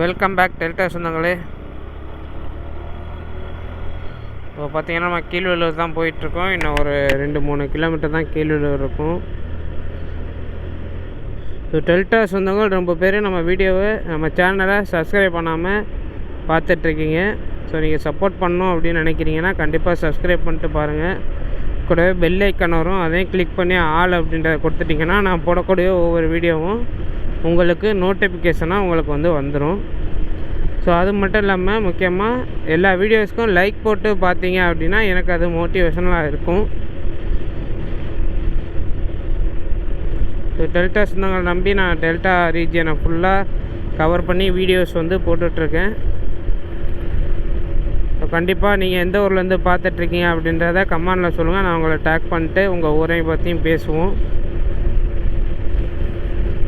Welcome back delta சொந்தங்களே. இப்போ பார்த்தீங்கன்னா நம்ம கீழ்வெள்ளூர் தான் போயிட்டுருக்கோம். இன்னும் ஒரு 2-3 கிலோமீட்டர் தான் கீழ்வெள்ளூர் இருக்கும். ஸோ டெல்டா சொந்தங்கள் ரொம்ப பேர் நம்ம வீடியோவை நம்ம சேனலை சப்ஸ்கிரைப் பண்ணாமல் பார்த்துட்ருக்கீங்க. ஸோ நீங்கள் சப்போர்ட் பண்ணணும் அப்படின்னு நினைக்கிறீங்கன்னா கண்டிப்பாக சப்ஸ்கிரைப் பண்ணிட்டு பாருங்கள். கூடவே பெல் ஐக்கான் வரும், அதையும் கிளிக் பண்ணி ஆல் அப்படின்றத கொடுத்துட்டிங்கன்னா நான் போடக்கூடிய ஒவ்வொரு வீடியோவும் உங்களுக்கு நோட்டிஃபிகேஷனாக உங்களுக்கு வந்துடும். ஸோ அது மட்டும் இல்லாமல் முக்கியமாக எல்லா வீடியோஸ்க்கும் லைக் போட்டு பார்த்தீங்க அப்படின்னா எனக்கு அது மோட்டிவேஷனலாக இருக்கும். ஸோ டெல்டா சொந்தங்களை நம்பி நான் டெல்டா ரீஜியனை ஃபுல்லாக கவர் பண்ணி வீடியோஸ் போட்டுட்ருக்கேன். ஸோ கண்டிப்பாக நீங்கள் எந்த ஊர்லேருந்து பார்த்துட்ருக்கீங்க அப்படின்றத கமெண்டில் சொல்லுங்கள். நான் உங்களை டேக் பண்ணிட்டு உங்கள் ஊரையும் பற்றியும் பேசுவோம்.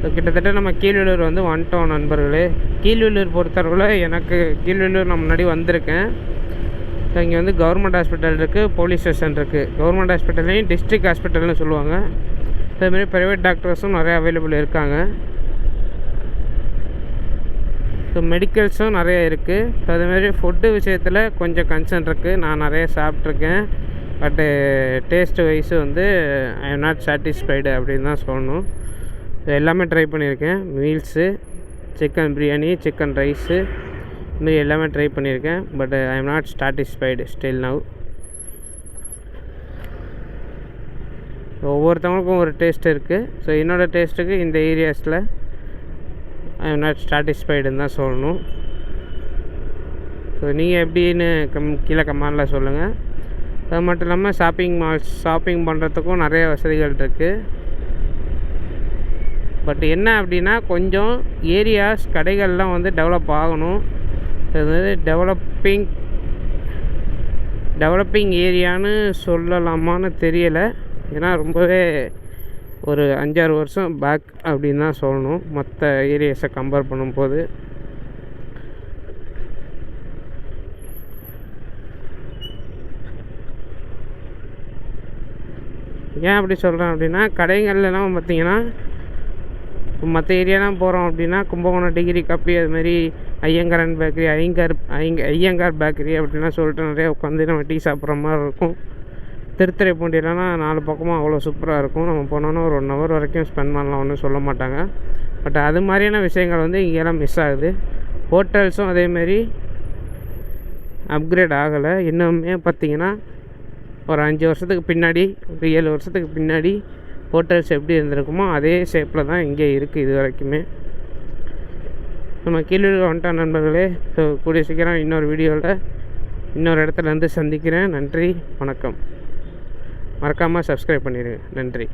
ஸோ கிட்டத்தட்ட நம்ம கீழ்வெள்ளூர் வந்துட்டோம் நண்பர்களே. கீழ்வெள்ளூர் பொறுத்தளவில் எனக்கு கீழ்வெள்ளூர் நான் முன்னாடி வந்திருக்கேன். ஸோ இங்கே கவர்மெண்ட் ஹாஸ்பிட்டல் இருக்குது, போலீஸ் ஸ்டேஷன் இருக்குது. கவர்மெண்ட் ஹாஸ்பிட்டல்லையும் டிஸ்ட்ரிக்ட் ஹாஸ்பிட்டல்னு சொல்லுவாங்க. அதேமாதிரி ப்ரைவேட் டாக்டர்ஸும் நிறைய அவைலபிள் இருக்காங்க. ஸோ மெடிக்கல்ஸும் நிறைய இருக்குது. ஸோ அதேமாதிரி ஃபுட்டு விஷயத்தில் கொஞ்சம் கன்சர்ன் இருக்குது. நான் நிறைய சாப்பிட்ருக்கேன். பட்டு taste wise I am not satisfied அப்படின்னு தான் சொல்லணும். எல்லாமே ட்ரை பண்ணியிருக்கேன். Meals, chicken biryani, chicken rice, இதுமாரி எல்லாமே ட்ரை பண்ணியிருக்கேன். But I am not satisfied still now. ஒவ்வொருத்தவங்களுக்கும் ஒரு டேஸ்ட் இருக்குது. ஸோ என்னோடய டேஸ்ட்டுக்கு இந்த ஏரியாஸில் ஐ எம் நாட் சாட்டிஸ்ஃபைடுன்னு தான் சொல்லணும். ஸோ நீங்கள் எப்படின்னு கீழே கமெண்டில் சொல்லுங்கள். அது மட்டும் இல்லாமல் ஷாப்பிங் பண்ணுறதுக்கும் நிறைய வசதிகள் இருக்குது. பட் என்ன அப்படின்னா கொஞ்சம் ஏரியாஸ் கடைகள்லாம் டெவலப் ஆகணும். அது டெவலப்பிங் ஏரியான்னு சொல்லலாமான்னு தெரியலை. ஏன்னா ரொம்பவே ஒரு 5-6 வருஷம் பேக் அப்படின்னு தான் சொல்லணும் மற்ற ஏரியாஸை கம்பேர் பண்ணும்போது. ஏன் அப்படி சொல்கிறேன் அப்படின்னா கடைகள்லாம் பார்த்திங்கன்னா மற்ற ஏரியாலாம் போகிறோம் அப்படின்னா கும்பகோணம் டிகிரி காப்பி, அதுமாரி ஐயங்காரன் பேக்கரி, ஐயங்கார் பேக்கரி அப்படின்லாம் சொல்லிட்டு நிறைய உட்காந்து நம்ம டீ சாப்பிட்ற மாதிரி இருக்கும். திருத்துறைப்பூண்டியிலனா 4 பக்கமும் அவ்வளோ சூப்பராக இருக்கும். நம்ம போனோன்னா ஒரு 1 ஹவர் வரைக்கும் ஸ்பெண்ட் பண்ணலாம், ஒன்றும் சொல்ல மாட்டாங்க. பட் அது மாதிரியான விஷயங்கள் இங்கெல்லாம் மிஸ் ஆகுது. ஹோட்டல்ஸும் அதேமாரி அப்கிரேட் ஆகலை. இன்னுமே பார்த்திங்கன்னா ஒரு 5 வருஷத்துக்கு பின்னாடி, ஒரு 7 வருஷத்துக்கு பின்னாடி ஹோட்டல்ஸ் எப்படி இருந்திருக்குமோ அதே ஷேப்பில் தான் இங்கே இருக்குது இது வரைக்குமே. நம்ம கீழ்வெள்ளூர் வந்துட்டோம் நண்பர்களே. ஸோ கூடிய சீக்கிரம் இன்னொரு வீடியோவில் இன்னொரு இடத்துல சந்திக்கிறேன். நன்றி, வணக்கம். மறக்காமல் சப்ஸ்கிரைப் பண்ணிடுங்க. நன்றி.